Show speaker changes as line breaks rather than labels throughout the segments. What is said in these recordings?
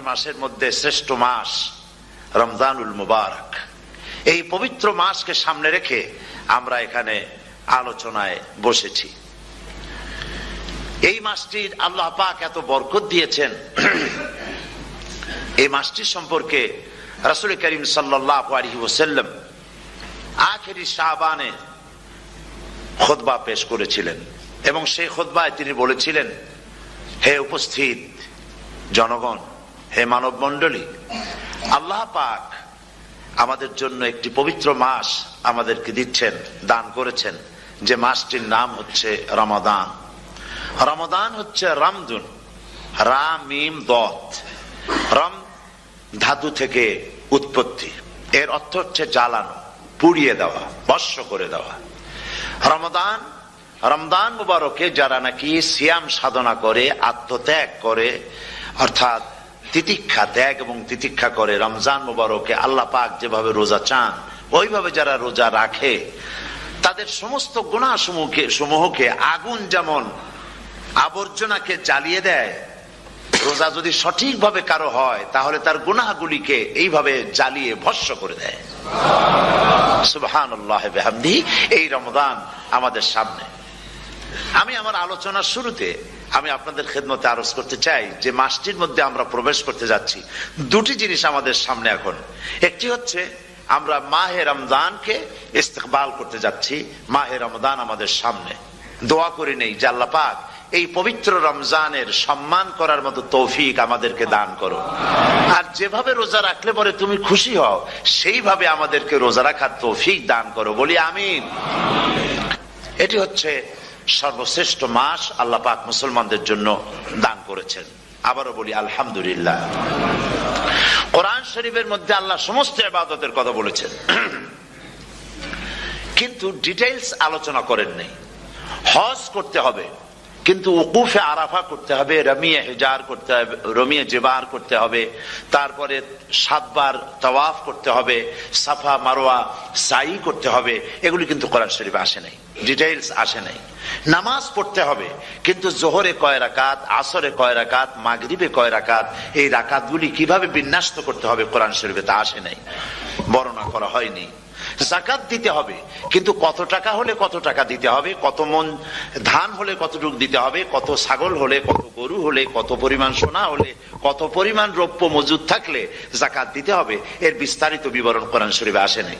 মাসের মধ্যে শ্রেষ্ঠ মাস রমজানুল মুবারক। এই পবিত্র মাসকে সামনে রেখে আমরা এখানে আলোচনায় বসেছি। এই মাসটির আল্লাহ পাক এত বরকত দিয়েছেন। এই মাসটির সম্পর্কে রাসূল করিম সাল্লাল্লাহু আলাইহি ওয়াসাল্লাম আখেরি শাবানে খুতবা পেশ করেছিলেন এবং সেই খুতবায় তিনি বলেছিলেন, হে উপস্থিত জনগণ, হে মানব মণ্ডলী, আল্লাহ পাক আমাদের জন্য একটি পবিত্র মাস আমাদেরকে দিচ্ছেন, দান করেছেন, যে মাসটির নাম হচ্ছে রমাদান। রমাদান হচ্ছে রামদুন, রা মিম দত, রম ধাতু থেকে উৎপত্তি, এর অর্থ হচ্ছে জ্বালানো, পুড়িয়ে দেওয়া, ভস্ম করে দেওয়া। রমাদান, রমজান মুবারকে যারা নাকি সিয়াম সাধনা করে, আত্মত্যাগ করে, অর্থাৎ তিতিক্ষা, ত্যাগ এবং তিতিক্ষা করে, রমজান মুবারকে আল্লাহ পাক যেভাবে রোজা চান ওইভাবে যারা রোজা রাখে, তাদের সমস্ত গুনাহ সমূহকে আগুন যেমন আবর্জনাকে জ্বালিয়ে দেয়, রোজা যদি সঠিকভাবে কারো হয় তাহলে তার গুনাহগুলিকে এইভাবে জ্বালিয়ে ভস্ম করে দেয়। সুবহানাল্লাহ বিহামদিহি। এই রমাদান আমাদের সামনে। আমি আমার আলোচনার শুরুতে আমি আপনাদের খেদমতে আরজ করতে চাই যে মাসটির মধ্যে আমরা প্রবেশ করতে যাচ্ছি, দুটি জিনিস আমাদের সামনে এখন। একটি হচ্ছে আমরা মাহে রমজানকে ইস্তেকবাল করতে যাচ্ছি, মাহে রমজান আমাদের সামনে। দোয়া করে নেই যে আল্লাহ পাক এই পবিত্র রমজানের সম্মান করার মতো তৌফিক আমাদেরকে দান করো, আর যেভাবে রোজা রাখলে পরে তুমি খুশি হও সেইভাবে আমাদেরকে রোজা রাখার তৌফিক দান করো, বলি আমিন। এটি হচ্ছে সর্বশ্রেষ্ঠ মাস আল্লাহ পাক মুসলমানদের জন্য দান করেছেন। আবারও বলি আলহামদুলিল্লাহ। কোরআন শরীফের মধ্যে আল্লাহ সমস্ত ইবাদতের কথা বলেছেন, কিন্তু ডিটেইলস আলোচনা করেন নাই। হজ করতে হবে, কিন্তু উকুফে আরাফা করতে হবে, রমিয়ে হিজার করতে হবে, রমিয়ে জিবার করতে হবে, তারপরে 7 বার তাওয়াফ করতে হবে, সাফা মারওয়া সাই করতে হবে, এগুলি কিন্তু কোরআন শরীফে আসে নাই, ডিটেইলস আসে নাই। নামাজ পড়তে হবে, কিন্তু জোহরে কয় রাকাত, আসরে কয় রাকাত, মাগরিবে কয় রাকাত, এই রাকাতগুলি কিভাবে বিন্যস্ত করতে হবে কোরআন শরীফে তা আসে নাই, বর্ণনা করা হয়নি। যাকাত দিতে হবে, কিন্তু কত টাকা হলে কত টাকা দিতে হবে, কত মন ধান হলে কতটুকু দিতে হবে, কত ছাগল হলে, কত গরু হলে, কত পরিমাণ সোনা হলে, কত পরিমাণ রৌপ্য মজুদ থাকলে যাকাত দিতে হবে, এর বিস্তারিত বিবরণ কোরআন শরীফে আসে নাই।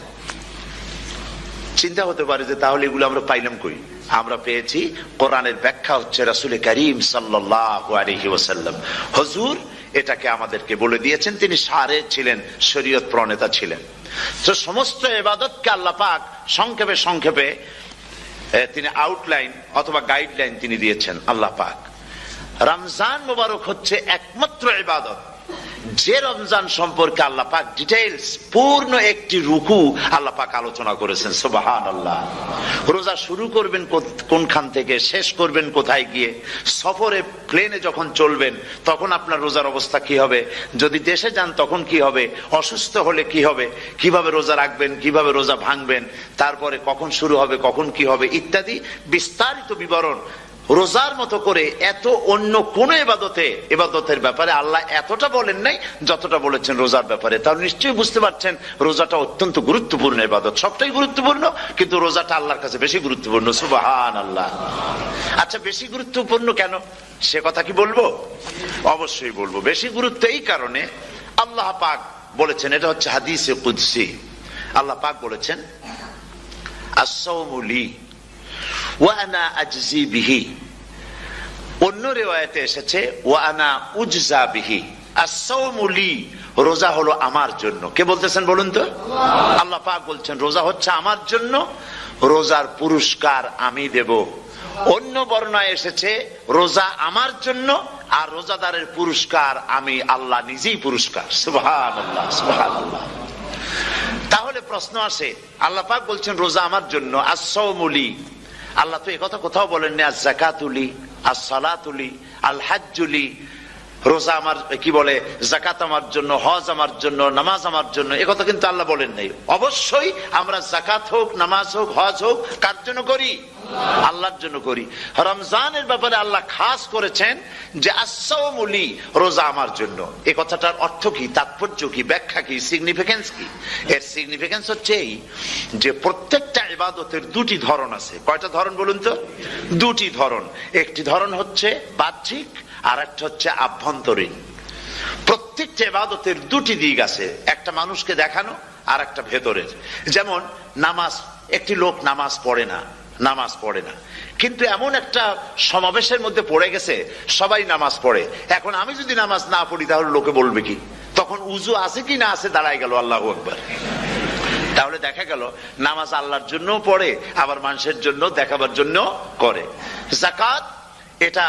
চিন্তা হতে পারে যে তাহলে এগুলো আমরা পাইলাম কই? আমরা পেয়েছি কোরআনের ব্যাখ্যা হচ্ছে রাসূল করিম সাল্লাল্লাহু আলাইহি ওয়াসাল্লাম, হুজুর এটাকে আমাদেরকে বলে দিয়েছেন। তিনি সারে ছিলেন, শরীয়ত প্রণেতা ছিলেন। তো সমস্ত ইবাদতকে আল্লাহ পাক সংক্ষেপে সংক্ষেপে তিনি আউটলাইন অথবা গাইডলাইন তিনি দিয়েছেন আল্লাহ পাক। রমজান মুবারক হচ্ছে একমাত্র ইবাদত যে রমজান সম্পর্কে আল্লাহ পাক ডিটেইলস পূর্ণ একটি রুকু আল্লাহ পাক আলোচনা করেছেন। সুবহানাল্লাহ। রোজা শুরু করবেন কোনখান থেকে, শেষ করবেন কোথায় গিয়ে, সফরে প্লেনে যখন চলবেন তখন আপনার রোজার অবস্থা কি হবে, যদি দেশে যান তখন কি হবে, অসুস্থ হলে কি হবে, কিভাবে রোজা রাখবেন, কিভাবে রোজা ভাঙবেন, তারপরে কখন শুরু হবে, কখন কি হবে ইত্যাদি বিস্তারিত বিবরণ। রোজার মতো করে এত অন্য কোন ইবাদতের ব্যাপারে আল্লাহ এতটা বলেন নাই যতটা বলেছেন রোজার ব্যাপারে। তাহলে নিশ্চয়ই বুঝতে পারছেন রোজাটা অত্যন্ত গুরুত্বপূর্ণ ইবাদত। সবটাই গুরুত্বপূর্ণ, কিন্তু রোজাটা আল্লাহর কাছে বেশি গুরুত্বপূর্ণ। সুবহানাল্লাহ। আচ্ছা, বেশি গুরুত্বপূর্ণ কেন সে কথা কি বলবো? অবশ্যই বলবো। বেশি গুরুত্ব এই কারণে, আল্লাহ পাক বলেছেন, এটা হচ্ছে হাদিসে কুদসি, আল্লাহ পাক বলেছেন আস-সাওমু লি ওয়া আনা আজজি বিহি। অন্য রিওয়ায়াতে এসেছে ওয়া আনা উজজা বিহি। আস-সাওমু লি, রোজা হলো আমার জন্য। কে বলতেছেন বলুন তো? আল্লাহ পাক বলছেন রোজা হচ্ছে আমার জন্য, রোজার পুরস্কার আমি দেব। অন্য বর্ণনায় এসেছে রোজা আমার জন্য আর রোজাদারের পুরস্কার আমি আল্লাহ নিজেই পুরস্কার। সুবহানাল্লাহ, সুবহানাল্লাহ। তাহলে প্রশ্ন আসে, আল্লাহ পাক বলছেন রোজা আমার জন্য, আস-সাওমু লি। আল্লাহ তো একথা কোথাও বলেননি আজ-যাকাতু লি, আস-সালাতু লি, আল-হাজ্জু লি, রোজা আমার কি বলে, যাকাত আমার জন্য, হজ আমার জন্য, নামাজ আমার জন্য, একথা কিন্তু আল্লাহ বলেন নাই। অবশ্যই আমরা যাকাত হোক, নামাজ হোক, হজ হোক কার জন্য করি? আল্লাহর জন্য করি। রমজানের ব্যাপারে আল্লাহ খাস করেছেন যে আস-সাওমু লি, রোজা আমার জন্য। এই কথাটার অর্থ কি, তাৎপর্য কি, ব্যাখ্যা কি, সিগনিফিকেন্স কি? এর সিগনিফিকেন্স হচ্ছে এই যে প্রত্যেকটা ইবাদতের দুটি ধরন আছে। কয়টা ধরন বলুন তো? দুটি ধরন। একটি ধরন হচ্ছে বাহ্যিক, আর একটা হচ্ছে আভ্যন্তরীণ। প্রত্যেকটা ইবাদতের দুটি দিক আছে, একটা মানুষকে দেখানো আর একটা ভেতরের। যেমন নামাজ, একটি লোক নামাজ পড়ে না, কিন্তু এমন একটা সমাবেশের মধ্যে পড়ে গেছে, সবাই নামাজ পড়ে। এখন আমি যদি নামাজ না পড়ি তাহলে লোকে বলবে কি? তখন উজু আছে কি না আছে দাঁড়ায় গেল, আল্লাহু আকবার। তাহলে দেখা গেল নামাজ আল্লাহর জন্য পড়ে, আবার মানুষের জন্য দেখাবার জন্য করে। যাকাত এটা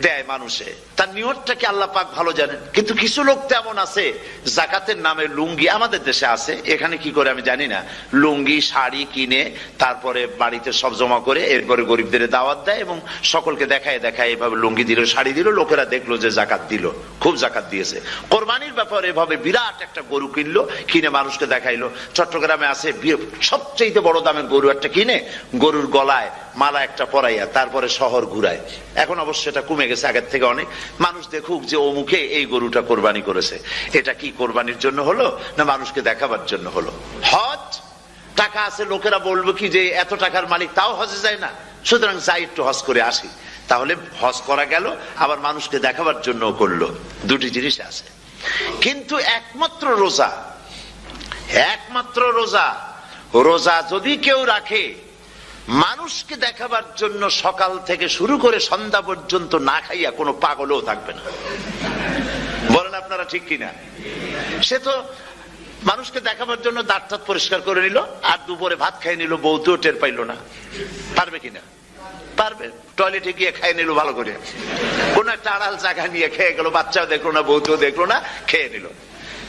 দেয় মানুষে, তার নিয়তটাকে আল্লাহ পাক ভালো জানেন। কিন্তু কিছু লোক তেমন আছে, যাকাতের নামে লুঙ্গি, আমাদের দেশে আছে, এখানে কি করে আমি জানি না, লুঙ্গি শাড়ি কিনে তারপরে বাড়িতে সব জমা করে এরপরে গরিবদের দাওয়াত দেয় এবং সকলকে দেখায় এভাবে লুঙ্গি দিল, শাড়ি দিল, লোকেরা দেখলো যে যাকাত দিল, খুব যাকাত দিয়েছে। কোরবানির ব্যাপারে এভাবে বিরাট একটা গরু কিনলো, কিনে মানুষকে দেখাইলো। চট্টগ্রামে আছে সবচেয়ে বড় দামের গরু একটা কিনে গরুর গলায় মালা একটা পরাইয়া তারপরে শহর ঘুরায়। এখন অবশ্য এটা কমে গেছে আগের থেকে অনেক। মানুষ দেখুক যে ও মুখে এই গরুটা কোরবানি করেছে। এটা কি কোরবানির জন্য হলো না মানুষকে দেখাবার জন্য হলো? হজ, টাকা আছে, লোকেরা বলবো কি যে এত টাকার মালিক তাও হজে যায় না, সুতরাং যাই একটু হজ করে আসি। তাহলে হজ করা গেল, আবার মানুষকে দেখাবার জন্য করলো। দুটি জিনিস আছে। কিন্তু একমাত্র রোজা যদি কেউ রাখে মানুষকে দেখাবার জন্য, সকাল থেকে শুরু করে সন্ধ্যা পর্যন্ত না খাইয়া কোনো পাগলও থাকবে না। বলেন আপনারা ঠিক কিনা? সে তো মানুষকে দেখাবার জন্য দাঁত টাত পরিষ্কার করে নিল, আর দুপুরে ভাত খাই নিল, বউতেও টের পাইল না। পারবে কিনা? পারবে। টয়লেটে গিয়ে খাই নিল ভালো করে, কোন একটা আড়াল জায়গা নিয়ে খেয়ে গেল, বাচ্চাও দেখলো না, বউতেও দেখলো না, খেয়ে নিল।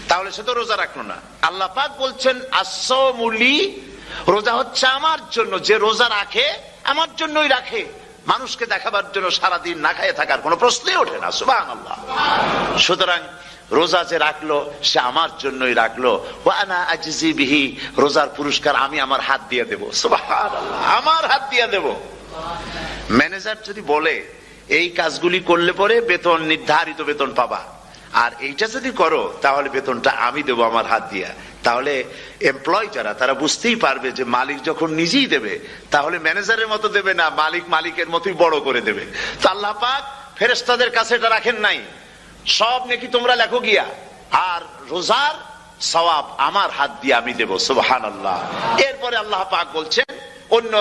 তাহলে সে তো রোজা রাখলো না। আল্লাহ পাক বলছেন আস-সাওমু লি, রোজা হচ্ছে আমার জন্য। যে রোজা রাখে আমার জন্যই রাখে, মানুষকে দেখাবার জন্য সারাদিন না খেয়ে থাকার কোনো প্রশ্নই ওঠে না। সুবহানাল্লাহ। সুতরাং রোজা যে রাখলো সে আমার জন্যই রাখলো। ওয়া আনা আজজি বিহি, রোজার পুরস্কার আমি আমার হাত দিয়ে দেব। সুবহানাল্লাহ, আমার হাত দিয়ে দেব। ম্যানেজার যদি বলে এই কাজগুলি করলে পরে বেতন, নির্ধারিত বেতন পাবা, আর এইটা যদি করো তাহলে বেতনটা আমি দেবো আমার হাত দিয়া, তাহলে এমপ্লয় যারা তারা বুঝতেই পারবে যে মালিক যখন নিজেই দেবে তাহলে ম্যানেজারের মতো দেবে না, মালিক মালিকের মতোই বড় করে দেবে। তো আল্লাহ পাক ফেরেশতাদের কাছে এটা রাখেন নাই, সব নাকি তোমরা লেখো গিয়া, আর রোজার সওয়াব আমার হাত দিয়ে আমি দেব। সুবহানাল্লাহ। এরপরে আল্লাহ পাক বলছেন, অন্য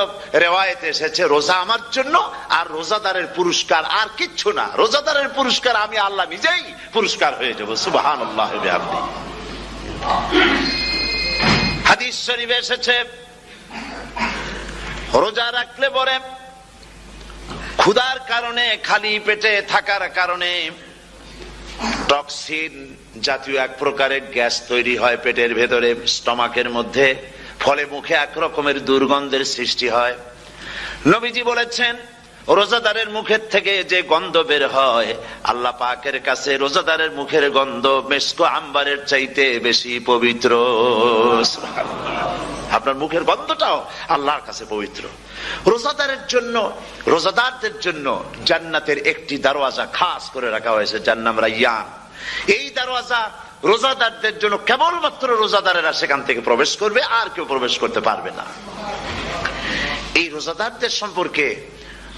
রিওয়ায়াতে এসেছে রোজা আমার জন্য, আর রোজাদারের পুরস্কার আর কিচ্ছু না, রোজাদারের পুরস্কার আমি আল্লাহ নিজেই পুরস্কার হয়ে যাব। সুবহানাল্লাহ। হাদিস শরীফে এসেছে রোজা রাখলে পরে ক্ষুধার কারণে, খালি পেটে থাকার কারণে টক্সিন জাতীয় এক প্রকারের গ্যাস তৈরি হয় পেটের ভেতরে, স্টমাকের মধ্যে, ফলে মুখে এক রকমের দুর্গন্ধের সৃষ্টি হয়। নবীজি বলেছেন রোজাদারের মুখের থেকে যে গন্ধ বের হয় আল্লাহ পাকের কাছে রোজাদারের মুখের গন্ধ মেসকো আম্বারের চাইতে বেশি পবিত্র। আপনার মুখের গন্ধটাও আল্লাহর কাছে পবিত্র। রোজাদারের জন্য, রোজাদারদের জন্য জান্নাতের একটি দরওয়াজা খাস করে রাখা হয়েছে, যার নাম রায়্যান। এই দরওয়াজা রোজাদারদের জন্য, কেবলমাত্র রোজাদারেরা সেখান থেকে প্রবেশ করবে, আর কেউ প্রবেশ করতে পারবে না। এই রোজাদারদের সম্পর্কে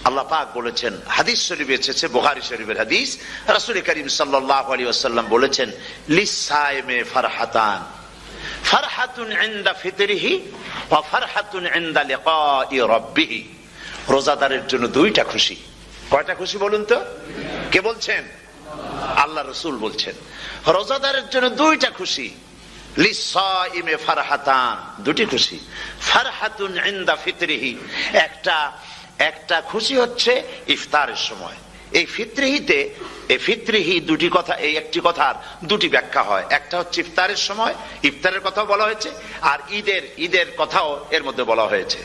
আল্লাহ পাক বলেছেন, হাদিস শরীফে এসেছে, বুখারী শরীফের হাদিস, রাসূল করিম সাল্লাল্লাহু আলাইহি ওয়াসাল্লাম বলেছেন লিসাইমে ফারহাতান, ফারহাতুন ইনদা ফিতরিহি ওয়া ফারহাতুন ইনদা লিকাই রাব্বিহি। রোজাদারের জন্য দুইটা খুশি। কয়টা খুশি বলুন তো? কে বলছেন? আল্লাহ রাসূল বলছেন রোজাদারের জন্য দুইটা খুশি। লিসাইমে ফারহাতান, দুটি খুশি। ফারহাতুন ইনদা ফিতরিহি, একটা খুশি হচ্ছে ইফতারের সময়। এই ফিতরিহিতে এই ফিত্রিহি দুটি কথা, এই একটি কথার দুটি ব্যাখ্যা হয়। একটা হচ্ছে ইফতারের সময়, ইফতারের কথাও বলা হয়েছে, আর ঈদের কথাও এর মধ্যে বলা হয়েছে।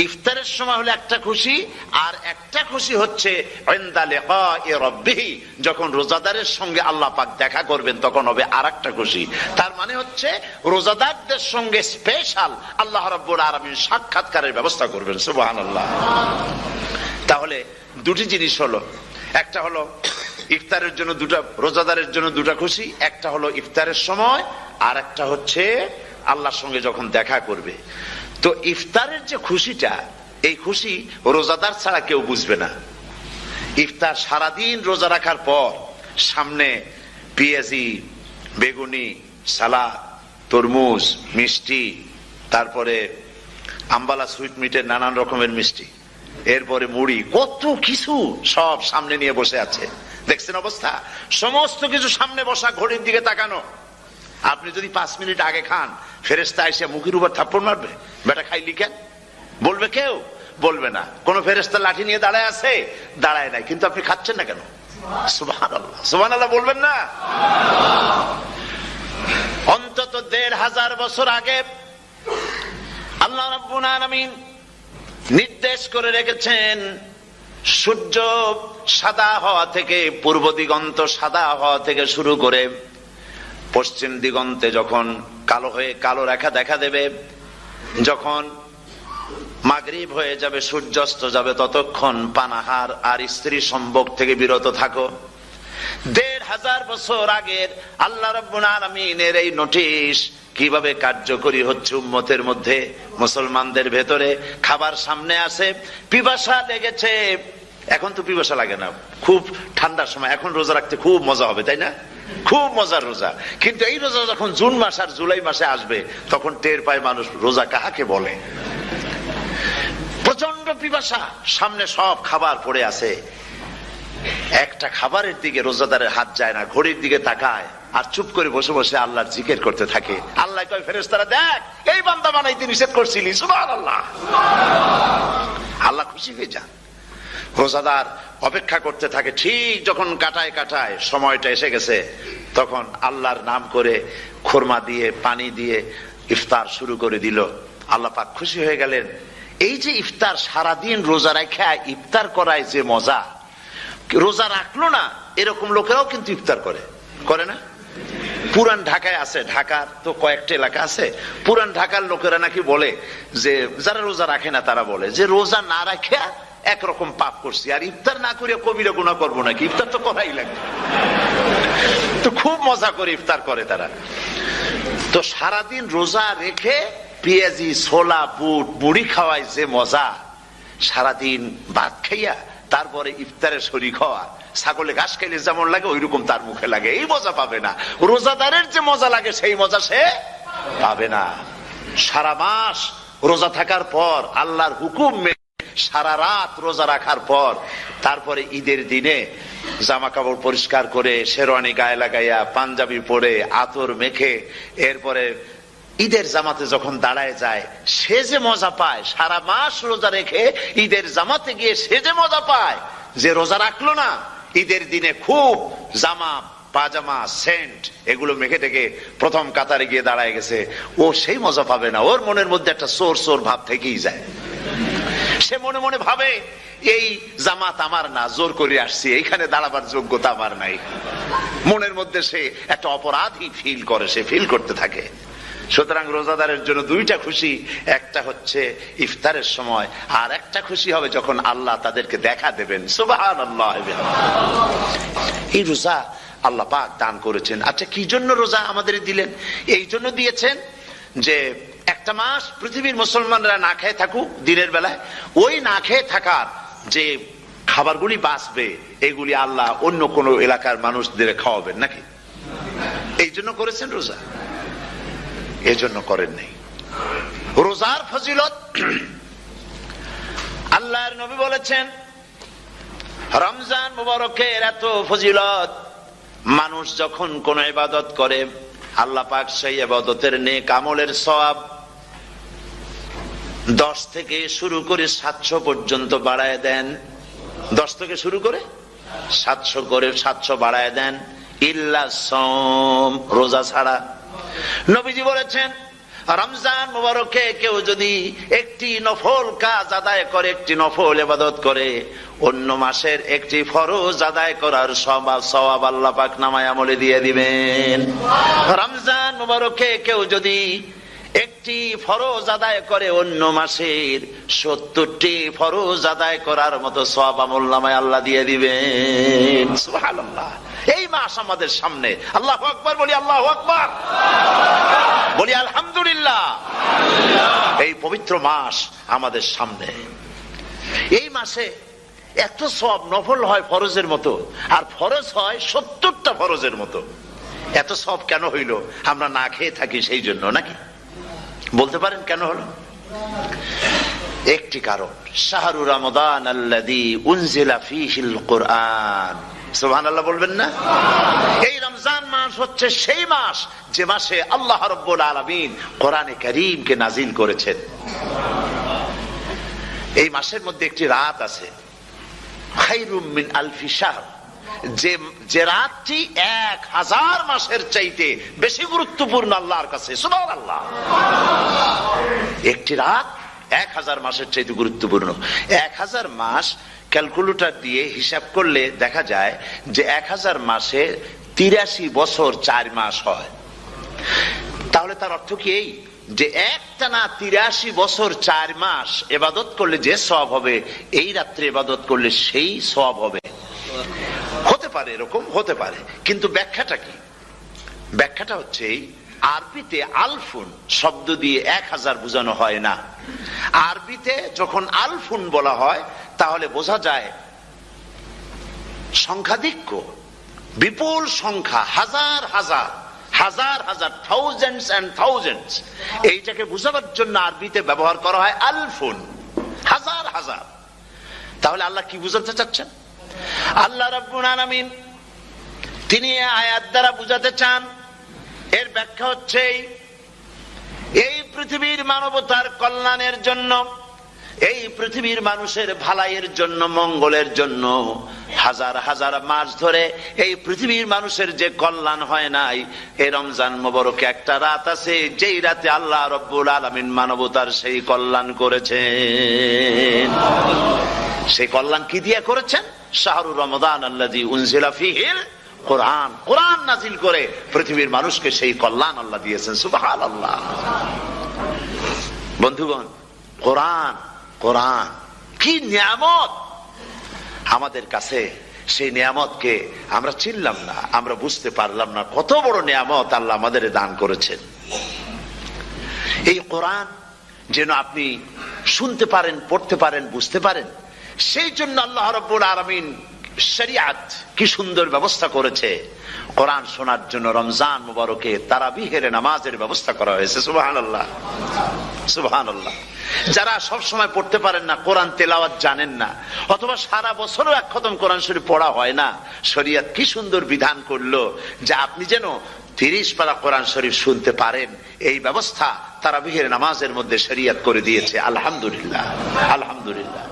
ইফতারের সময় হলে একটা খুশি, আর একটা খুশি হচ্ছে ইনদা লিকাই রাব্বিহি, যখন রোজাদারের সঙ্গে আল্লাহ পাক দেখা করবেন তখন হবে আরেকটা খুশি। তার মানে হচ্ছে রোজাদারদের সঙ্গে স্পেশাল আল্লাহ রাব্বুল আলামিন সাক্ষাৎকারের ব্যবস্থা করবেন। সুবহানাল্লাহ। তাহলে দুটি জিনিস হলো, একটা হলো ইফতারের জন্য দুটা, রোজাদারের জন্য দুটা খুশি, একটা হলো ইফতারের সময়, আর একটা হচ্ছে আল্লাহর সঙ্গে যখন দেখা করবে। তো ইফতারের যে খুশিটা, এই খুশি রোজাদার ছাড়া কেউ বুঝবে না। ইফতার সারাদিন রোজা রাখার পর সামনে পেঁয়াজি, বেগুনি, সালাদ, তরমুজ, মিষ্টি, তারপরে আম্বালা সুইট মিটের নানান রকমের মিষ্টি, এরপরে মুড়ি, কত কিছু সব সামনে নিয়ে বসে আছে। দেখছেন অবস্থা? সমস্ত কিছু সামনে বসা, ঘড়ির দিকে তাকানো। আপনি যদি 5 মিনিট আগে খান, ফেরেশতা এসে মুখের উপর থাপ্পড় মারবে, বেটা খাইলি কেন? বলবে কেউ? বলবে না। কোন ফেরেশতা লাঠি নিয়ে দাঁড়ায় আছে? দাঁড়ায় নাই। কিন্তু আপনি খাচ্ছেন না কেন? সুবহানাল্লাহ, সুবহানাল্লাহ বলবেন না? অন্তত 1500 বছর আগে আল্লাহ রাব্বুল আলামিন নির্দেশ করে রেখেছেন, সূর্য সাদা হওয়া থেকে, পূর্ব দিগন্ত সাদা হওয়া থেকে শুরু করে পশ্চিম দিগন্তে যখন কালো হয়ে কালো রেখা দেখা দেবে, যখন মাগরিব হয়ে যাবে, সূর্যাস্ত যাবে, ততক্ষণ পানাহার আর স্ত্রী সম্ভোগ থেকে বিরত থাকো। 1500 বছর আগের আল্লাহ রাব্বুল আলামিনের এই নোটিশ কিভাবে কার্যকরী হচ্ছে উম্মতের মধ্যে, মুসলমানদের ভেতরে। খাবার সামনে আসে, পিপাসা লেগেছে। এখন তো পিপাসা লাগে না, খুব ঠান্ডার সময়, এখন রোজা রাখতে খুব মজা হবে, তাই না? খুব মজার রোজা। কিন্তু এই রোজা যখন জুন মাস আর জুলাই মাসে আসবে, তখন টের পায় মানুষ রোজা কাহাকে বলে। প্রচন্ড পিপাসা, সামনে সব খাবার পড়ে আছে, একটা খাবারের দিকে রোজাদারের হাত যায় না, ঘড়ির দিকে তাকায় আর চুপ করে বসে বসে আল্লাহর জিকির করতে থাকে। আল্লাহ কয়, ফেরেশতারা দেখ, এই বান্দা বানাইতে নিষেধ করছিলি। সুবহানাল্লাহ। আল্লাহ খুশি হয়ে যান। রোজাদার অপেক্ষা করতে থাকে। ঠিক যখন কাটায় কাটায় সময়টা এসে গেছে, তখন আল্লাহর নাম করে খুরমা দিয়ে, পানি দিয়ে ইফতার শুরু করে দিল। আল্লাহ পাক খুশি হয়ে গেলেন। এই যে ইফতার, সারাদিন রোজা রাখা ইফতার করায় যে মজা, রোজা রাখলো না এরকম লোকেরাও কিন্তু ইফতার করে, করে না? পুরান ঢাকায় আছে, ঢাকার তো কয়েকটা এলাকা আছে, পুরান ঢাকার লোকেরা নাকি বলে যে, যারা রোজা রাখে না তারা বলে যে, রোজা না রাখে একরকম পাপ করছি, আর ইফতার না করে কবিরা গুনাহ করবো নাকি, ইফতার তো করাই লাগে। তো খুব মজা করে ইফতার করে তারা। তো সারাদিন রোজা রেখে পেঁয়াজি, ছোলা, বুট, মুড়ি খাওয়ায় যে মজা, সারাদিন ভাত খাইয়া তারপরে ইফতারে শরীক হওয়া, ছাগলে ঘাস খাইলে যেমন লাগে ওইরকম তার মুখে লাগে, এই মজা পাবে না। রোজাদারের যে মজা লাগে সেই মজা সে পাবে না। সারা মাস রোজা থাকার পর, আল্লাহর হুকুম মেনে সারা রাত রোজা রাখার পর, তারপরে ঈদের দিনে জামা কাপড় পরিষ্কার করে, শেরওয়ানি গায়ে লাগাইয়া, পাঞ্জাবি পরে, আতর মেখে, এরপরে ঈদের জামাতে যখন দাঁড়ায় যায়, সে যে মজা পায়, সারা মাস রোজা রেখে ঈদের জামাতে গিয়ে সে যে মজা পায়, যে রোজা রাখলো না, ঈদের দিনে খুব জামা, পাজামা, সেন্ট এগুলো মেখে টেকে প্রথম কাতারে গিয়ে দাঁড়ায় গেছে, ও সেই মজা পাবে না। ওর মনের মধ্যে একটা চোর চোর ভাব থেকেই যায়। সে মনে মনে ভাবে, এই জামাত আমার না, জোর করে আসছি, এইখানে দাঁড়াবার যোগ্যতা আমার নাই। মনের মধ্যে সে একটা অপরাধী ফিল করে, সে ফিল করতে থাকে। সুতরাং রোজাদারের জন্য দুইটা খুশি, একটা হচ্ছে ইফতারের সময়, আর একটা খুশি হবে যখন আল্লাহ তাদেরকে দেখা দেবেন। সুবহানাল্লাহ। এই রোজা আল্লাহ পাক দান করেছেন। আচ্ছা, কি জন্য রোজা আমাদের দিলেন? এই জন্য দিয়েছেন যে একটা মাস পৃথিবীর মুসলমানরা না খেয়ে থাকুক দিনের বেলায়, ওই না খেয়ে থাকার যে খাবারগুলি বাঁচবে, এগুলি আল্লাহ অন্য কোন এলাকার মানুষদের খাওয়াবেন নাকি? এই জন্য করেছেন রোজা, এজন্য করেন নাই। রোজার ফজিলত আল্লাহর নবী বলেছেন, রমজান মুবারকের এত ফজিলত, মানুষ যখন কোন ইবাদত করে, আল্লাহ পাক সেই ইবাদতের নেক আমলের সওয়াব 10 থেকে শুরু করে 700 পর্যন্ত বাড়ায় দেন। 10 থেকে শুরু করে 700 করে 700 বাড়ায় দেন, ইল্লা সওম, রোজা ছাড়া। নবীজি বলেছেন রমজান মুবারকে কেউ যদি একটি নফল কাজ আদায় করে, একটি নফল ইবাদত করে, অন্য মাসের একটি ফরজ আদায় করার সওয়াব আল্লাহ পাক নামায়ে আমলে দিয়ে দিবেন। রমজান মুবারকে কেউ যদি একটি ফরজ আদায় করে, অন্য মাসের 70টি ফরজ আদায় করার মতো সওয়াব আমলনামায় আল্লাহ দিয়ে দিবেন। সুবহানাল্লাহ। এই মাস আমাদের সামনে। আল্লাহু আকবার বলি, আল্লাহু আকবার বলি, আলহামদুলিল্লাহ। এই পবিত্র মাস আমাদের সামনে। এই মাসে এত সওয়াব, নফল হয় ফরজের মতো, আর ফরজ হয় 70টা ফরজের মতো। এত সওয়াব কেন হইল? আমরা না খেয়ে থাকি সেই জন্য নাকি? বলতে পারেন কেন হলো? একটি কারণ, শাহরু রমাদান আল্লাযী উনজিলা ফীহিল কুরআন। সুবহানাল্লাহ বলবেন না? এই রমজান মাস হচ্ছে সেই মাস যে মাসে আল্লাহ রাব্বুল আলামিন কোরআনে কারীমকে নাজিল করেছেন। এই মাসের মধ্যে একটি রাত আছে, খায়রুম মিন আলফি শাহর, যে রাতটি 1000 মাসের চাইতে বেশি গুরুত্বপূর্ণ আল্লাহর কাছে। সুবহানাল্লাহ। একটি রাত 1000 মাসের চাইতে গুরুত্বপূর্ণ। 1000 মাস ক্যালকুলেটর দিয়ে হিসাব করলে দেখা যায় যে 1000 মাসে 83 বছর 4 মাস হয়। তাহলে তার অর্থ কি এই যে একটানা 83 বছর 4 মাস ইবাদত করলে যে সওয়াব হবে, এই রাত্রে ইবাদত করলে সেই সওয়াব হবে? হতে পারে, এরকম হতে পারে, কিন্তু ব্যাখ্যাটা কি? ব্যাখ্যাটা হচ্ছে আরবিতে আলফুন শব্দ দিয়ে 1000 বোঝানো হয় না। আরবিতে যখন আলফুন বলা হয় তাহলে বোঝা যায় সংখ্যাধিক্য, বিপুল সংখ্যা, হাজার হাজার, হাজার হাজার, থাউজেন্ডস এন্ড থাউজেন্ডস। এইটাকে বোঝাবার জন্য আরবিতে ব্যবহার করা হয় আলফুন, হাজার হাজার। তাহলে আল্লাহ কি বুঝাতে চাচ্ছেন? আল্লাহ রাব্বুল আলামিন তিনি আয়াত দ্বারা বুঝাতে চান, এর ব্যাখ্যা হচ্ছে এই পৃথিবীর মানবতার কল্যাণের জন্য, এই পৃথিবীর মানুষের ভালাইয়ের জন্য, মঙ্গলের জন্য হাজার হাজার মাস ধরে এই পৃথিবীর মানুষের যে কল্যাণ হয় নাই, এই রমজান মুবারকে একটা রাত আছে যেই রাতে আল্লাহ রাব্বুল আলামিন মানবতার সেই কল্যাণ করেছেন। সেই কল্যাণ কি দিয়ে করেছেন? শাহরু রমাদান আল্লাযী উনজিলা ফীহিল কোরআন, কোরআন নাজিল করে পৃথিবীর মানুষকে সেই কল্যাণ আল্লাহ দিয়েছেন। সুবহানাল্লাহ। বন্ধুগণ, কোরআন, কোরআন কি নিয়ামত আমাদের কাছে! সেই নিয়ামতকে আমরা চিনলাম না, আমরা বুঝতে পারলাম না কত বড় নিয়ামত আল্লাহ আমাদের দান করেছেন। এই কোরআন যেন আপনি শুনতে পারেন, পড়তে পারেন, বুঝতে পারেন, সেই জন্য আল্লাহ রাব্বুল আলামিন শরিয়াত কি সুন্দর ব্যবস্থা করেছে। কোরআন শোনার জন্য রমজান মুবারকে তারাবিহের নামাজের ব্যবস্থা করা হয়েছে। সুবহানাল্লাহ, সুবহানাল্লাহ। যারা সব সময় পড়তে পারেন না, কোরআন তেলাওয়াত জানেন না, অথবা সারা বছরও এক খতম কোরআন শরীফ পড়া হয় না, শরিয়াত কি সুন্দর বিধান করলো যে আপনি যেন 30 পারা কোরআন শরীফ শুনতে পারেন। এই ব্যবস্থা তারাবিহের নামাজের মধ্যে শরিয়াত করে দিয়েছে। আলহামদুলিল্লাহ, আলহামদুলিল্লাহ।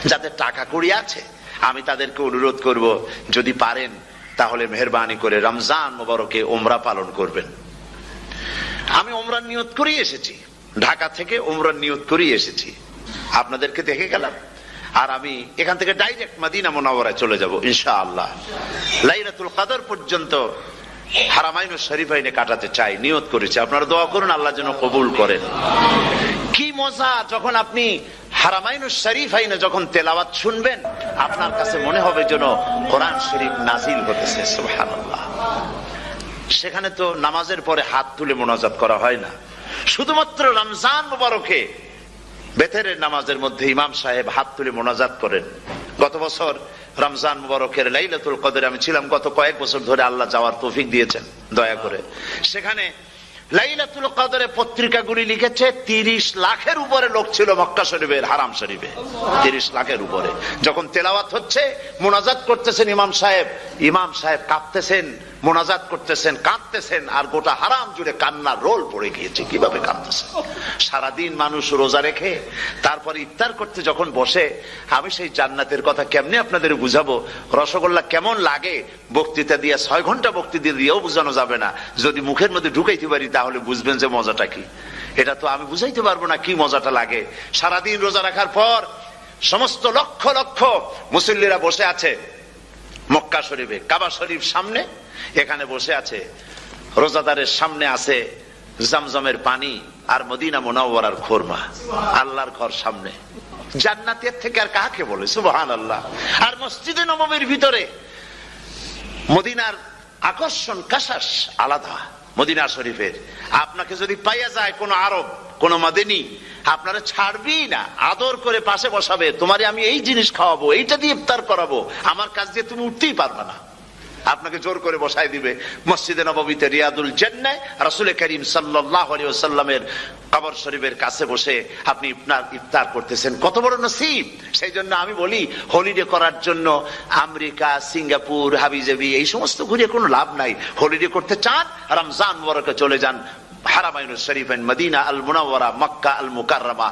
যাদের টাকা কড়ি আছে আমি তাদেরকে অনুরোধ করব, যদি পারেন তাহলে মেহেরবানি করে রমজান মুবারকে উমরা পালন করবেন। আমি উমরার নিয়ত করেই এসেছি, ঢাকা থেকে উমরার নিয়ত করেই এসেছি, আপনাদেরকে দেখে গেলাম। আর আমি এখান থেকে ডাইরেক্ট মদিনা মুনাওয়ারায় চলে যাব ইনশাআল্লাহ। লাইলাতুল কদর পর্যন্ত হারামাইনুশ শরীফাইনে কাটাতে চাই, নিয়ত করেছি। আপনারা দোয়া করুন আল্লাহ যেন কবুল করেন। কি মজা যখন আপনি হারামাইনুশ শরীফাইনে যখন তেলাওয়াত শুনবেন, আপনার কাছে মনে হবে যেন কোরআন শরীফ নাজিল হতেছে। সুবহানাল্লাহ। সেখানে তো নামাজের পরে হাত তুলে মোনাজাত করা হয় না, শুধুমাত্র রমজান মুবারকে বেতেরের নামাজের মধ্যে ইমাম সাহেব হাত তুলে মোনাজাত করেন। গত বছর রমজান মুবারকের লাইলাতুল কদরে আমি ছিলাম, গত কয়েক বছর ধরে আল্লাহ যাওয়ার তৌফিক দিয়েছেন দয়া করে। সেখানে লাইলাতুল কদরে পত্রিকাগুলি লিখেছে 30 লাখের উপরে লোক ছিল মক্কা শরীফের হারাম শরীফে, 30 লাখের উপরে। যখন তেলাওয়াত হচ্ছে, মোনাজাত করতেছেন ইমাম সাহেব কাঁপতেছেন, মোনাজাত করতেছেন, কাঁদতেছেন, আর গোটা হারাম জুড়ে কান্নার রোল পড়ে গিয়েছে। কিভাবে কাঁদতেছে! সারাদিন মানুষ রোজা রেখে তারপরে ইফতার করতে যখন বসে, আমি সেই জান্নাতের কথা কেমনে আপনাদের বুঝাবো? রসগোল্লা কেমন লাগে বক্তৃতা দিয়ে 6 ঘন্টা বক্তৃতা দিয়েও বুঝানো যাবে না। যদি মুখের মধ্যে ঢুকাইতে পারি তাহলে বুঝবেন যে মজাটা কি। এটা তো আমি বুঝাইতে পারবো না কি মজাটা লাগে। সারাদিন রোজা রাখার পর সমস্ত লক্ষ লক্ষ মুসল্লিরা বসে আছে মক্কা শরীফে, কাবা শরীফ সামনে, এখানে বসে আছে। রোজাদারের সামনে আছে জমজমের পানি আর মদিনা মুনাওয়ারার খুরমা। আল্লাহর ঘর সামনে, জান্নাতের থেকে আর কাকে বলে? সুবহানাল্লাহ। আর মসজিদে নববীর ভিতরে মদিনার আকর্ষণ কাশাস আলাদা। মদিনা শরীফের আপনাকে যদি পাইয়া যায় কোন আরব, কোন মাদানী, আপনারা ছাড়বি না, আদর করে পাশে বসাবে। তোমারে আমি এই জিনিস খাওয়াবো, এইটা দিয়ে ইফতার করাবো, আমার কাছ দিয়ে তুমি উঠতেই পারবে না। আপনাকে জোর করে বসায় দিবে মসজিদে নববীতে, রিয়াদুল জান্নাহ, রাসূল করিম সাল্লাল্লাহু আলাইহি ওয়াসাল্লামের কবর শরীফের কাছে বসে আপনি ইফতার করতেছেন। কত বড় নসিব! সেই জন্য আমি বলি, হলিডে করার জন্য আমেরিকা, সিঙ্গাপুর, হাবিজাবি এই সমস্ত ঘুরে কোনো লাভ নাই। হলিডে করতে চান, রমজান মুবারকে চলে যান হারামাইনুল শরীফাইন, মদিনা আল মুনাওয়ারা, মক্কা আল মুকাররমা।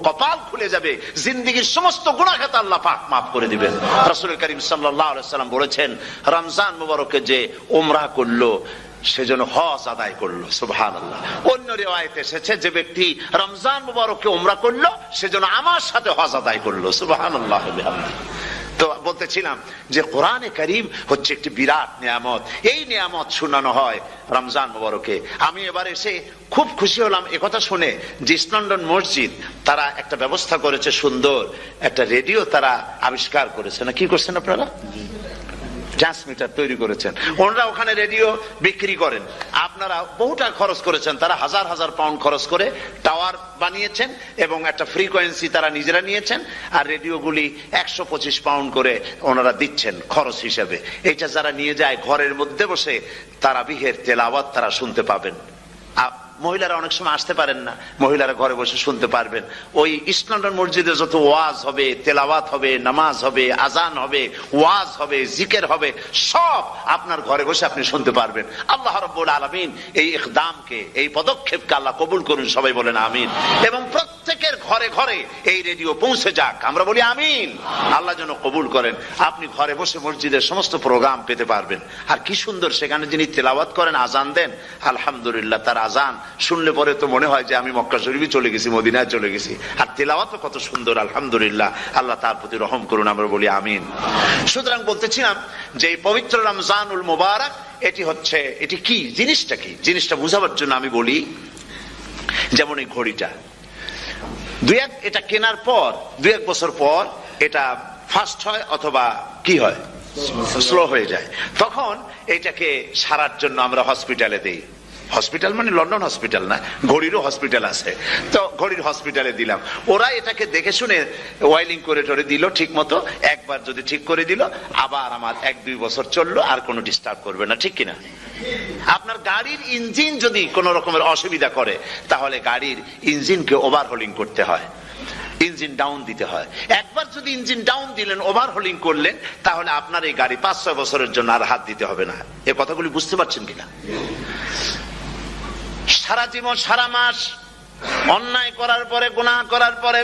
কপাল খুলে যাবে, জিন্দেগীর সমস্ত গুনাহ খাতা আল্লাহ পাক মাফ করে দিবেন। রাসূল করিম সাল্লাল্লাহু আলাইহি ওয়াসাল্লাম বলেছেন, রমজান মুবারকে যে উমরা করলো সেজন্য হজ আদায় করলো। সুবহানাল্লাহ। অন্য রিওয়ায়েতে এসেছে, যে ব্যক্তি রমজান মুবারকে উমরা করলো সেজন্য আমার সাথে হজ আদায় করলো। সুবহানাল্লাহ। তো বলতেছিলাম যে কোরআনে কারীম হচ্ছে একটি বিরাট নিয়ামত। এই নিয়ামত শোনানো হয় রমজান মুবারকে। আমি এবার এসে খুব খুশি হলাম একথা শুনে যে ইস্ট লন্ডন মসজিদ তারা একটা ব্যবস্থা করেছে, সুন্দর একটা রেডিও তারা আবিষ্কার করেছে। না কি করছেন আপনারা? ট্রান্সমিটার তৈরি করেছেন। ওনারা ওখানে রেডিও বিক্রি করেন। আপনারা বহুটা খরচ করেছেন, তারা হাজার হাজার পাউন্ড খরচ করে টাওয়ার বানিয়েছেন এবং একটা ফ্রিকোয়েন্সি তারা নিজেরা নিয়েছেন, আর রেডিওগুলি 125 পাউন্ড করে ওনারা দিচ্ছেন খরচ হিসেবে। এটা যারা নিয়ে যায় ঘরের মধ্যে বসে তারাবিহের তেলাওয়াত তারা শুনতে পাবেন। মহিলারা অনেক সময় আসতে পারেন না, মহিলারা ঘরে বসে শুনতে পারবেন। ওই ইস্ট লন্ডন মসজিদে যত ওয়াজ হবে, তেলাওয়াত হবে, নামাজ হবে, আজান হবে, ওয়াজ হবে, জিকির হবে, সব আপনার ঘরে বসে আপনি শুনতে পারবেন। আল্লাহ রাব্বুল আলামিন এই ইকদামকে, এই পদক্ষেপকে আল্লাহ কবুল করুন, সবাই বলেন আমিন। এবং প্রত্যেকের ঘরে ঘরে এই রেডিও পৌঁছে যাক, আমরা বলি আমিন। আল্লাহ যেন কবুল করেন। আপনি ঘরে বসে মসজিদের সমস্ত প্রোগ্রাম পেতে পারবেন। আর কি সুন্দর, সেখানে যিনি তেলাওয়াত করেন, আজান দেন, আলহামদুলিল্লাহ, তার আজান শুনলে পরে তো মনে হয় যে আমি মক্কা শরীফে চলে গেছি, মদিনায় চলে গেছি। আর তেলাওয়াত কত সুন্দর, আলহামদুলিল্লাহ। আল্লাহ তার প্রতি রহম করুন, আমরা বলি আমিন। সুতরাং বলতেছিলাম যে এই পবিত্র রমজানুল মুবারক, এটি কি জিনিসটা, কি জিনিসটা বুঝাবার জন্য আমি বলি, যেমন এই ঘড়িটা এটা কেনার পর 2-1 বছর পর এটা ফাস্ট হয় অথবা কি হয়, স্লো হয়ে যায়। তখন এটাকে সারার জন্য আমরা হসপিটালে দেই। হসপিটাল মানে লন্ডন হসপিটাল না, ঘড়িরও হসপিটাল আছে। তো ঘড়ির হসপিটালে দিলাম, ওরা এটাকে দেখে শুনে ওয়াইলিং করে টরে দিল ঠিক মতো। একবার যদি ঠিক করে দিল, আবার আমার 1-2 বছর চললো, আর কোনো ডিস্টার্ব করবে না, ঠিক কিনা? আপনার গাড়ির ইঞ্জিন যদি কোন রকমের অসুবিধা করে, তাহলে গাড়ির ইঞ্জিনকে ওভারহোলিং করতে হয়, ইঞ্জিন ডাউন দিতে হয়। একবার যদি ইঞ্জিন ডাউন দিলেন, ওভারহোলিং করলেন, তাহলে আপনার এই গাড়ি 5-6 বছরের জন্য আর হাত দিতে হবে না। এই কথাগুলি বুঝতে পারছেন কিনা? সারা জীবন, সারা মাস অন্যায় করার পরে, গুনাহ করার পরে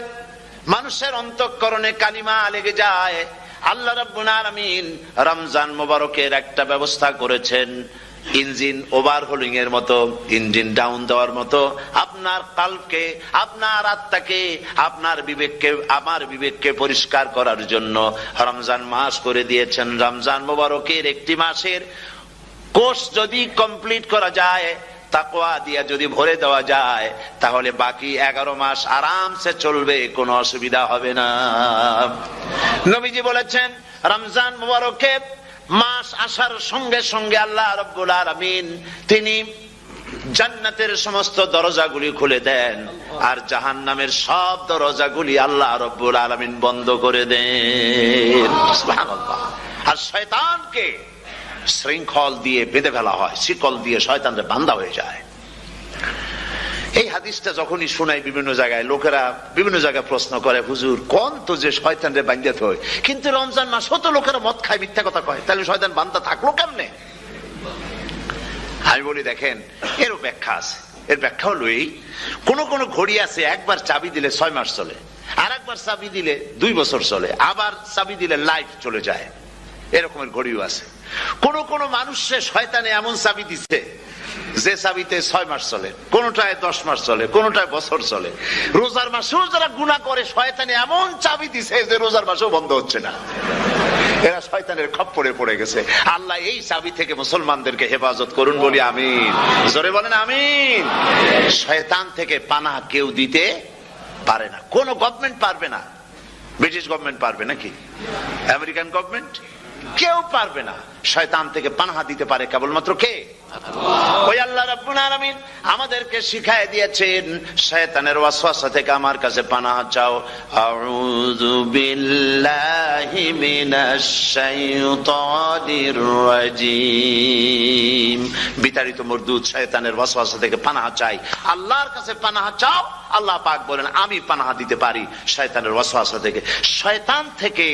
মানুষের অন্তঃকরণে কালিমা লেগে যায়। আল্লাহ রাব্বুল আলামিন রমজান মুবারকের একটা ব্যবস্থা করেছেন, ইঞ্জিন ওভারহোলিং এর মতো, ইঞ্জিন ডাউন দেওয়ার মতো। আপনার কালকে, আপনার আত্মাকে, আপনার বিবেককে, আমার বিবেককে পরিষ্কার করার জন্য রমজান মাস করে দিয়েছেন। রমজান মুবারকের একটি মাসের কোর্স যদি কমপ্লিট করা যায়, তাকওয়া দিয়া যদি ভরে দেওয়া যায়, তাহলে বাকি 11 মাস আরামসে চলবে, কোনো অসুবিধা হবে না। নবীজি বলেছেন, রমজান মুবারকে মাস আসার সঙ্গে সঙ্গে আল্লাহ রাব্বুল আলামিন তিনি জান্নাতের সমস্ত দরজাগুলি খুলে দেন, আর জাহান্নামের সব দরজাগুলি আল্লাহ রাব্বুল আলামিন বন্ধ করে দেন। সুবহানাল্লাহ। আর শয়তানকে শৃঙ্খল দিয়ে বেঁধে ফেলা হয়, শিকল দিয়ে শয়তানরা বান্ধা হয়ে যায়। এই হাদিসটা যখনই শোনাই বিভিন্ন জায়গায়, লোকেরা বিভিন্ন জায়গায় প্রশ্ন করে, হুজুর কোন তো যে শয়তানরে বান্ধাতে হয়, কিন্তু রমজান মাস তো লোকেরা মদ খায়, মিথ্যা কথা কয়, তাহলে শয়তান বান্ধা থাকলো কেমনে? আমি বলি দেখেন, এরও ব্যাখ্যা আছে। এর ব্যাখ্যা হলো এই, কোন কোন ঘড়ি আছে একবার চাবি দিলে 6 মাস চলে, আর একবার চাবি দিলে 2 বছর চলে, আবার চাবি দিলে লাইফ চলে যায়, এরকমের ঘড়িও আছে। কোন কোন মানুষের শয়তানে এমন চাবি দিচ্ছে যে চাবিতে 6 মাস চলে, কোনটায় 10 মাস চলে, কোনটায় বছর চলে। রোজার মাসেও যারা গুনাহ করে শয়তানে এমন চাবি দিছে যে রোজার মাসেও বন্ধ হচ্ছে না, এরা শয়তানের খপ্পরে পড়ে গেছে। আল্লাহ এই চাবি থেকে মুসলমানদেরকে হেফাজত করুন, বলি আমিন। জোরে বলেন আমিন। শয়তান থেকে পানাহ কেউ দিতে পারে না, কোন গভর্নমেন্ট পারবে না। ব্রিটিশ গভর্নমেন্ট পারবে নাকি? American government? কেউ পারবে না। শয়তান থেকে পানাহ দিতে পারে কেবলমাত্র কে? ওই আল্লাহ রাব্বুল আলামিন আমাদেরকে শিখায় দিয়েছেন, শয়তানের ওয়াসওয়াসা থেকে আমার কাছে পানাহ চাও। আউযু বিল্লাহি মিনাশ শাইতানির রাজিম। বিতাড়িত মরদুদ শয়তানের ওয়াসওয়াসা থেকে পানাহ চাই, আল্লাহর কাছে পানাহ চাও। আল্লাহ পাক বলেন আমি পানাহ দিতে পারি শয়তানের ওয়াসওয়াসা থেকে। শয়তান থেকে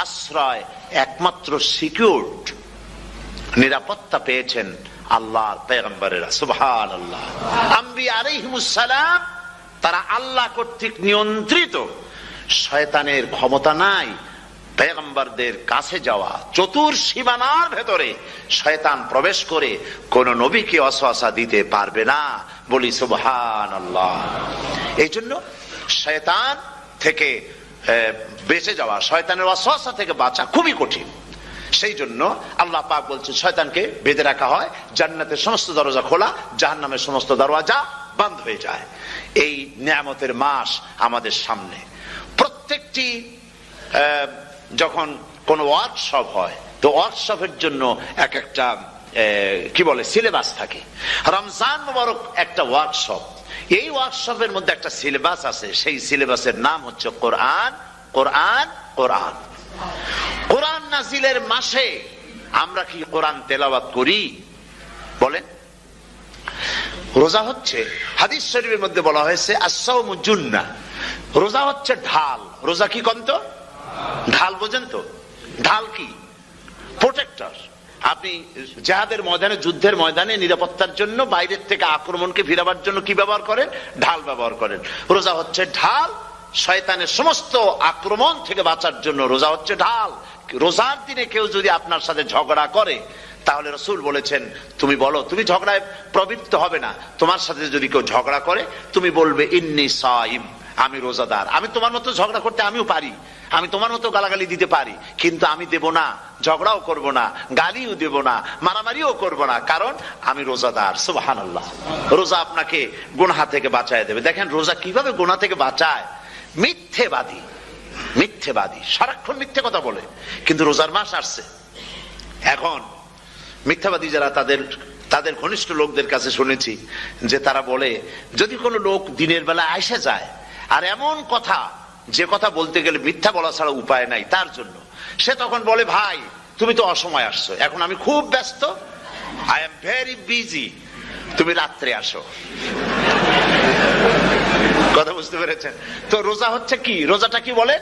আশ্রয় একমাত্র সিকিউরড, নিরাপত্তা পেয়েছেন আল্লাহর পয়গম্বরেরা। সুবহানাল্লাহ। আম্বিয়া আলাইহিমুস সালাম তারা আল্লাহ কর্তৃক নিয়ন্ত্রিত, শয়তানের ক্ষমতা নাই পয়গম্বরদের কাছে যাওয়া। চতুর সীমানার ভেতরে শয়তান প্রবেশ করে কোন নবীকে ওয়াসওয়াসা দিতে পারবে না, বলি সুবহানাল্লাহ। এই জন্য শয়তান থেকে বেঁচে যাওয়া, শয়তানের ওয়াসওয়াসা থেকে বাঁচা খুবই কঠিন। সেই জন্য আল্লাহ পাক বলছেন শয়তানকে বেঁধে রাখা হয়, জান্নাতের সমস্ত দরজা খোলা, জাহান্নামের সমস্ত দরজা বন্ধ হয়ে যায়। এই নিয়ামতের মাস আমাদের সামনে। প্রত্যেকটি যখন কোন ওয়ার্কশপ হয়, তো ওয়ার্কশপের জন্য এক একটা কি বলে সিলেবাস থাকে। রমজান মুবারক একটা ওয়ার্কশপ। এই ওয়ার্কশপের মধ্যে একটা সিলেবাস আছে, সেই সিলেবাসের নাম হচ্ছে কোরআন। কোরআন কোরআন কোরআন নাজিলের মাসে আমরা কি কোরআন তেলাওয়াত করি? বলেন। রোজা হচ্ছে, হাদিস শরীফের মধ্যে বলা হয়েছে আস-সাওমু জুন্নাহ, রোজা হচ্ছে ঢাল। রোজা কি কন্ত? ঢাল। বোঝেন তো ঢাল কি? প্রোটেক্টর। আপনি জিহাদের ময়দানে, যুদ্ধের ময়দানে নিরাপত্তার জন্য, বাইরের থেকে আক্রমণকে ফিরাবার জন্য কি ব্যবহার করেন? ঢাল ব্যবহার করেন। রোজা হচ্ছে ঢাল, শয়তানের সমস্ত আক্রমণ থেকে বাঁচার জন্য রোজা হচ্ছে ঢাল। রোজার দিনে কেউ যদি আপনার সাথে ঝগড়া করে, তাহলে রাসূল বলেছেন তুমি বলো, তুমি ঝগড়ায় প্রবৃত্ত হবে না। তোমার সাথে যদি কেউ ঝগড়া করে, তুমি বলবে ইন্নী সাইম, আমি রোজাদার। আমি তোমার মতো ঝগড়া করতে আমিও পারি, আমি তোমার মতো গালাগালি দিতে পারি, কিন্তু আমি দেব না, ঝগড়াও করব না, গালিও দেব না, মারামারিও করব না, কারণ আমি রোজাদার। সুবহানাল্লাহ। রোজা আপনাকে গুনাহ থেকে বাঁচায় দেবে। দেখেন রোজা কিভাবে গুনাহ থেকে বাঁচায়। মিথ্যেবাদী, মিথ্যেবাদী সারাক্ষণ মিথ্যে কথা বলে, কিন্তু রোজার মাস আসছে। এখন মিথ্যাবাদী যারা, তাদের ঘনিষ্ঠ লোকদের কাছে শুনেছি যে তারা বলে, যদি কোনো লোক দিনের বেলা আইসা যায় আর এমন কথা, যে কথা বলতে গেলে মিথ্যা বলা ছাড়া উপায় নাই তার জন্য, সে তখন বলে ভাই তুমি তো অসময় আসছো, এখন আমি খুব ব্যস্ত, আই এম ভেরি বিজি, তুমি রাত্রে আসো। কথা বুঝতে পেরেছেন তো? রোজা হচ্ছে কি? রোজাটা কি বলে?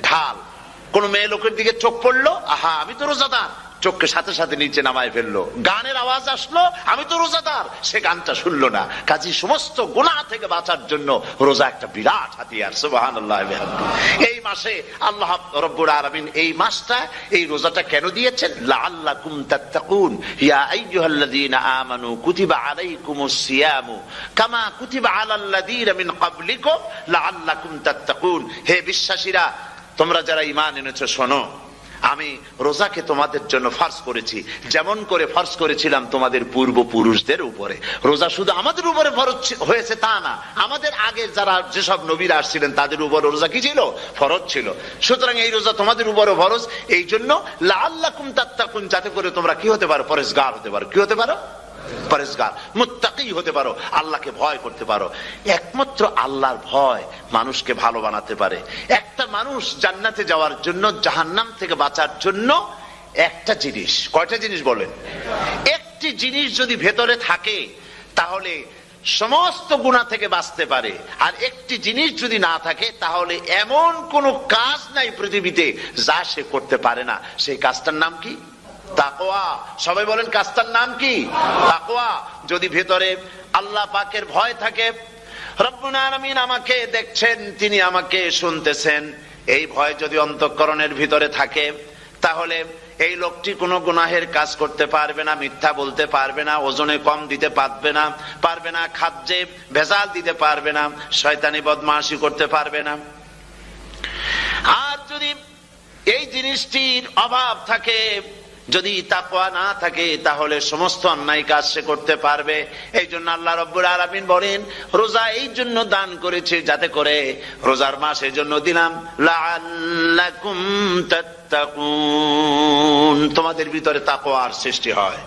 ঢাল। কোন মেয়ে লোকের দিকে চোখ পড়লো, আহা আমি তো রোজাদার, চোখকে সাথে সাথে নিচে নামায় ফেললো। গানের আওয়াজ আসলো, আমি তো রোজাদার, সে গানটা শুনলো না। কাজী সমস্ত গুনাহ থেকে বাঁচার জন্য রোজা একটা বিরাট হাতিয়ার। সুবহানাল্লাহ। এই মাসে আল্লাহ রাব্বুল আলামিন এই মাসটা, এই রোজাটা কেন দিয়েছেন? লাআল্লাকুম তাত্তাকুন, ইয়া আইয়ুহাল্লাযীনা আমানু কুতিবা আলাইকুমুস সিয়ামু কামা কুতিবা আলাল্লাযীনা মিন ক্বাবলিকুম লাআল্লাকুম তাত্তাকুন। হে বিশ্বাসীরা, তোমরা যারা ঈমান এনেছো, শোনো, আমি রোজাকে তোমাদের জন্য ফরজ করেছি, যেমন করে ফরজ করেছিলাম তোমাদের পূর্বপুরুষদের উপরে। রোজা শুধু আমাদের উপরে ফরজ হয়েছে তা না, আমাদের আগে যারা যেসব নবীরা আসছিলেন তাদের উপর রোজা কি ছিল? ফরজ ছিল। সুতরাং এই রোজা তোমাদের উপরে ফরজ, এই জন্য লাআল্লাকুম তাত্তাকুন, যাতে করে তোমরা কি হতে পারো? পরেজগার হতে পারো। কি হতে পারো? পরেজগার, মুত্তাকি হতে পারো, আল্লাহকে ভয় করতে পারো। একমাত্র আল্লাহর ভয় মানুষকে ভালো বানাতে পারে। একটা মানুষ জান্নাতে যাওয়ার জন্য, জাহান্নাম থেকে বাঁচার জন্য একটা জিনিস, কয়টা জিনিস বলেন? একটি জিনিস যদি ভেতরে থাকে, তাহলে সমস্ত গুনাহ থেকে বাঁচতে পারে। আর একটি জিনিস যদি না থাকে তাহলে এমন কোন কাজ নাই পৃথিবীতে যা সে করতে পারে না। সেই কাজটার নাম কি? তাকওয়া। সবাই বলেন কাজটার নাম কি? তাকওয়া। যদি ভেতরে আল্লাহ পাকের ভয় থাকে, রব্বুল আলামিন আমাকে দেখছেন, তিনি আমাকে শুনতেছেন, এই ভয় যদি অন্তঃকরণের ভিতরে থাকে, তাহলে এই লোকটি কোনো গুনাহের কাজ করতে পারবে না, মিথ্যা বলতে পারবে না, ওজনে কম দিতে পারবে না, খাদ্যে ভেজাল দিতে পারবে না, শয়তানি বদমাশি করতে পারবে না। আর যদি এই জিনিসটির অভাব থাকে, যদি তাকওয়া না থাকে, তাহলে সমস্ত অন্যায় কাজ সে করতে পারবে। এই জন্য আল্লাহ রাব্বুল আলামিন বলেন, রোজা এই জন্য দান করেছে যাতে করে, রোজার মাস এই জন্য দিলাম, লাআল্লাকুম তাত্তাকুন, তোমাদের ভিতরে তাকওয়ার সৃষ্টি হয়।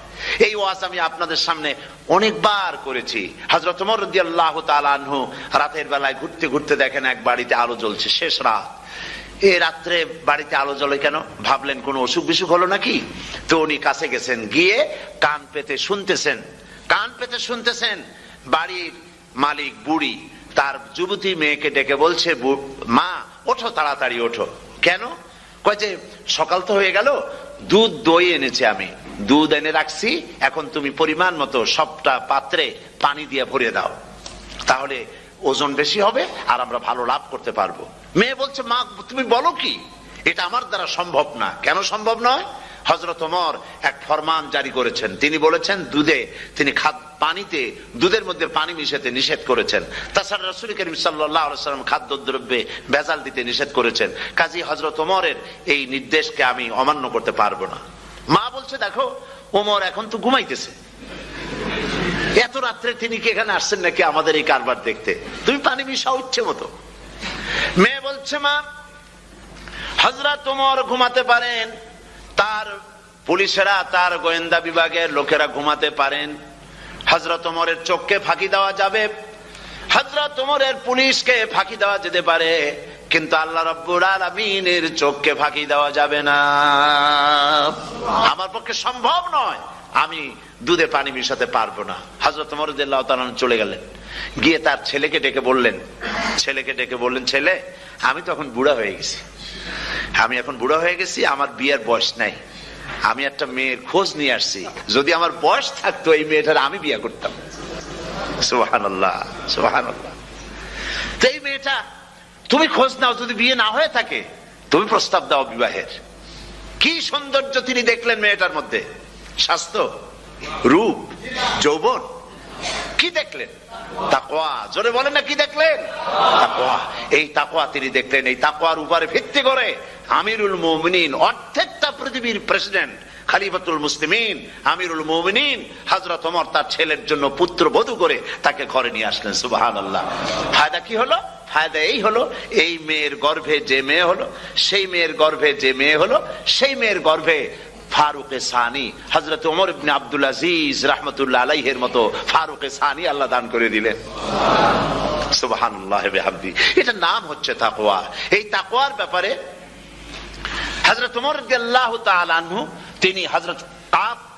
এই ওয়াজ আমি আপনাদের সামনে অনেকবার করেছি। হযরত ওমর রাদিয়াল্লাহু তাআলা আনহু রাতের বেলায় ঘুরতে ঘুরতে দেখেন এক বাড়িতে আলো জ্বলছে, শেষ রাত। এই রাত্রে বাড়িতে আলো জ্বলে কেন? ভাবলেন কোন অসুখ বিসুখ হলো নাকি। তো উনি কাছে গেছেন, গিয়ে কান পেতে শুনতেছেন। বাড়ির মালিক বুড়ি তার যুবতী মেয়েকে ডেকে বলছে, মা ওঠো, তাড়াতাড়ি ওঠো। কেন? কয় যে সকাল তো হয়ে গেল, দুধ দই এনেছি, আমি দুধ এনে রাখছি, এখন তুমি পরিমাণ মতো সবটা পাত্রে পানি দিয়ে ভরে দাও, তাহলে ওজন বেশি হবে আর আমরা ভালো লাভ করতে পারবো। মেয়ে বলছে, মা তুমি বলো কি, এটা আমার দ্বারা সম্ভব না। কেন সম্ভব নয়? হযরত ওমর এক ফরমান জারি করেছেন, তিনি বলেছেন তিনি পানিতে দুধের মধ্যে পানি মিশাতে নিষেধ করেছেন। তাছাড়া রাসূল করিম সাল্লাল্লাহু আলাইহি ওয়াসাল্লাম খাদ্যদ্রব্যে ভেজাল দিতে নিষেধ করেছেন। কাজী হযরত ওমরের এই নির্দেশকে আমি অমান্য করতে পারবো না। মা বলছে, দেখো ওমর এখন তো ঘুমাইতেছে, এত রাত্রে তিনি কি এখানে আসছেন নাকি আমাদের এই কারবার দেখতে? তুমি পানি মিশাও ইচ্ছে মতো। মেয়ে বলছে, মা হযরত ওমর ঘুমাতে পারেন, তার পুলিশেরা, তার গোয়েন্দা বিভাগের লোকেরা ঘুমাতে পারেন, হযরত ওমরের চোখকে ফাঁকি দেওয়া যাবে, হযরত ওমরের পুলিশকে ফাঁকি দেওয়া যেতে পারে, কিন্তু আল্লাহ রাব্বুল আলামিনের চোখকে ফাঁকি দেওয়া যাবে না। আমার পক্ষে সম্ভব নয়, আমি দুধে পানি মিশাতে পারবো না। হযরত ওমর রাদিয়াল্লাহু তাআলা চলে গেলেন, গিয়ে তার ছেলেকে ডেকে বললেন, ছেলে আমি তো এখন বুড়া হয়ে গেছি, আমার বিয়ের বয়স নাই, আমি একটা মেয়ের খোঁজ নিয়ে আসছি, যদি আমার বয়স থাকতো এই মেয়েটার আমি বিয়ে করতাম। সুবহানাল্লাহ, সুবহানাল্লাহ। তো এই মেয়েটা তুমি খোঁজ নাও, যদি বিয়ে না হয়ে থাকে তুমি প্রস্তাব দাও বিবাহের। কি সৌন্দর্য তিনি দেখলেন মেয়েটার মধ্যে, স্বাস্থ্য, রূপ, যৌবন, কি দেখলেন? তাকওয়া। জোরে বলেন না, কি দেখলেন? তাকওয়া। এই তাকওয়া তিনি দেখলেন। এই তাকওয়ার উপরে ভিত্তি করে আমিরুল মুমিনিন, অর্ধেকটা পৃথিবীর প্রেসিডেন্ট, খলিফাতুল মুসলিমিন, আমিরুল মুমিনিন হযরত ওমর তার ছেলের জন্য পুত্রবধূ করে তাকে ঘরে নিয়ে আসলেন। সুবহানাল্লাহ। ফায়দা কি হলো? ফায়দা এই হলো, এই মেয়ের গর্ভে যে মেয়ে হলো, সেই মেয়ের গর্ভে ফারুক সানি, হযরত ওমর ইবনে আব্দুল আজিজ রাহমাতুল্লাহ আলাইহির মতো ফারুক সানি আল্লাহ দান করে দিলেন। সুবহানাল্লাহ বিহামদি। এটা নাম হচ্ছে তাকওয়া। এই তাকওয়ার ব্যাপারে হযরত ওমর রাদিয়াল্লাহু তাআলা আনহু তিনি হযরত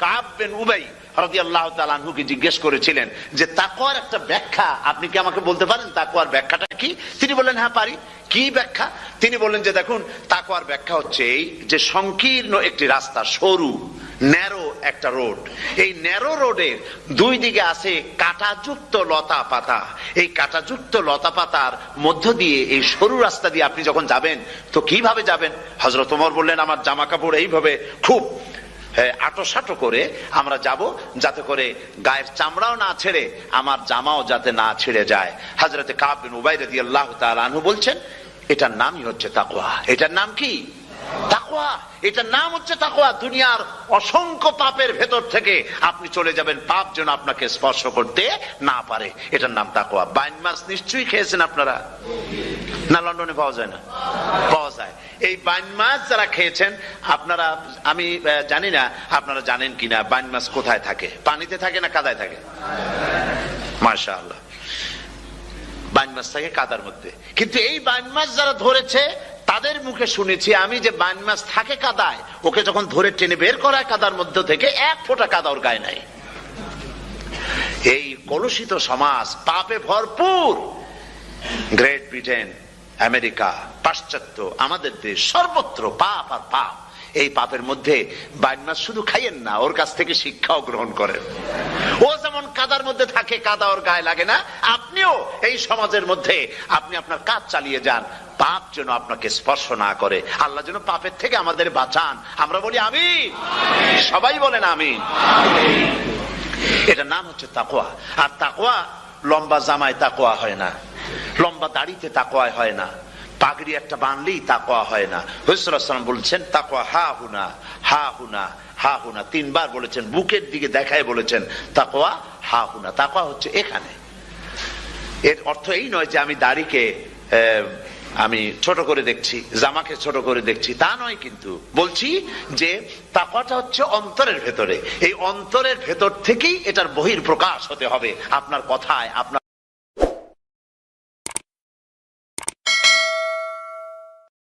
কাব বিন উবাই রাদিয়াল্লাহু তাআলা আনহুকে জিজ্ঞেস করেছিলেন যে তাকওয়ার একটা ব্যাখ্যা আপনি কি আমাকে বলতে পারেন, তাকওয়ার ব্যাখ্যাটা কি? তিনি বললেন, হ্যাঁ পারি। কি ব্যাখ্যা? তিনি বললেন যে দেখুন, তাকওয়ার ব্যাখ্যা হচ্ছে এই যে সংকীর্ণ একটি রাস্তা, সরু ন্যারো একটা রোড, এই ন্যারো রোডের দুই দিকে আছে কাঁটাযুক্ত লতা পাতা, এই কাঁটাযুক্ত লতা পাতার মধ্য দিয়ে এই সরু রাস্তা দিয়ে আপনি যখন যাবেন তো কিভাবে যাবেন? হযরত ওমর বললেন, আমার জামা কাপড় এইভাবে খুব আটোসাটো করে আমরা যাব, যাতে করে গায়ের চামড়াও না ছেড়ে আমার জামাও যাতে না ছিঁড়ে যায়। হযরত কাব বিন উবাই রাদিয়াল্লাহু তাআলা আনহু বলছেন, এটার নামই হচ্ছে তাকওয়া। এটার নাম কি? তাকওয়া। এটার নাম হচ্ছে তাকওয়া। দুনিয়ার অসংখ্য পাপের ভেতর থেকে আপনি চলে যাবেন, পাপ যেন আপনাকে স্পর্শ করতে না পারে। এটার নাম তাকওয়া। বাইন মাছ নিশ্চয়ই খেয়েছেন আপনারা, না লন্ডনে পাওয়া যায় না? পাওয়া যায়। এই বাইন মাছ যারা খেয়েছেন আপনারা, আমি জানি না আপনারা জানেন কিনা, বাইন মাছ কোথায় থাকে? পানিতে থাকে না কাদায় থাকে? মাশাআল্লাহ, বাইন মাছ থাকে কাদার মধ্যে। কিন্তু এই বাইন মাছ যারা ধরেছে তাদের মুখে শুনেছি আমি যে বাইন মাছ থাকে কাদায়, ওকে যখন ধরে টেনে বের করা কাদার মধ্যে থেকে এক ফোঁটা কাদা ওর গায়ে নাই। এই কলুষিত সমাজ, পাপে ভরপুর। গ্রেট ব্রিটেন, আমেরিকা, পাশ্চাত্য, আমাদের দেশ, সর্বত্র পাপ আর পাপ। এই পাপের মধ্যে বাইনাস শুধু খাইয়েন না, ওর কাছ থেকে শিক্ষাও গ্রহণ করেন। ও যেমন কাদার মধ্যে থাকে, কাদা ওর গায়ে লাগে না, আপনিও এই সমাজের মধ্যে আপনি আপনার কাজ চালিয়ে যান, পাপ যেন আপনাকে স্পর্শ না করে। আল্লাহ যেন পাপের থেকে আমাদের বাঁচান। আমরা বলি আমিন, সবাই বলেন আমিন। এটার নাম হচ্ছে তাকওয়া। আর তাকওয়া লম্বা জামায় তাকওয়া হয় না, লম্বা দাড়িতে তাকওয়া হয় না, পাগড়ি একটা বানলেই তাকওয়া হয় না। রাসূলুল্লাহ সাল্লাল্লাহু আলাইহি ওয়াসাল্লাম বলেছেন তাকওয়া হা হুনা, হা হুনা, হা হুনা, 3 বার বলেছেন, বুকের দিকে দেখায় বলেছেন তাকওয়া হা হুনা। তাকওয়া হচ্ছে এখানে। এর অর্থ এই নয় যে আমি দাড়িকে আমি ছোট করে দেখছি, জামাকে ছোট করে দেখছি, তা নয়। কিন্তু বলছি যে তাকওয়াটা হচ্ছে অন্তরের ভেতরে। এই অন্তরের ভেতর থেকেই এটার বহির প্রকাশ হতে হবে আপনার কথায়, আপনার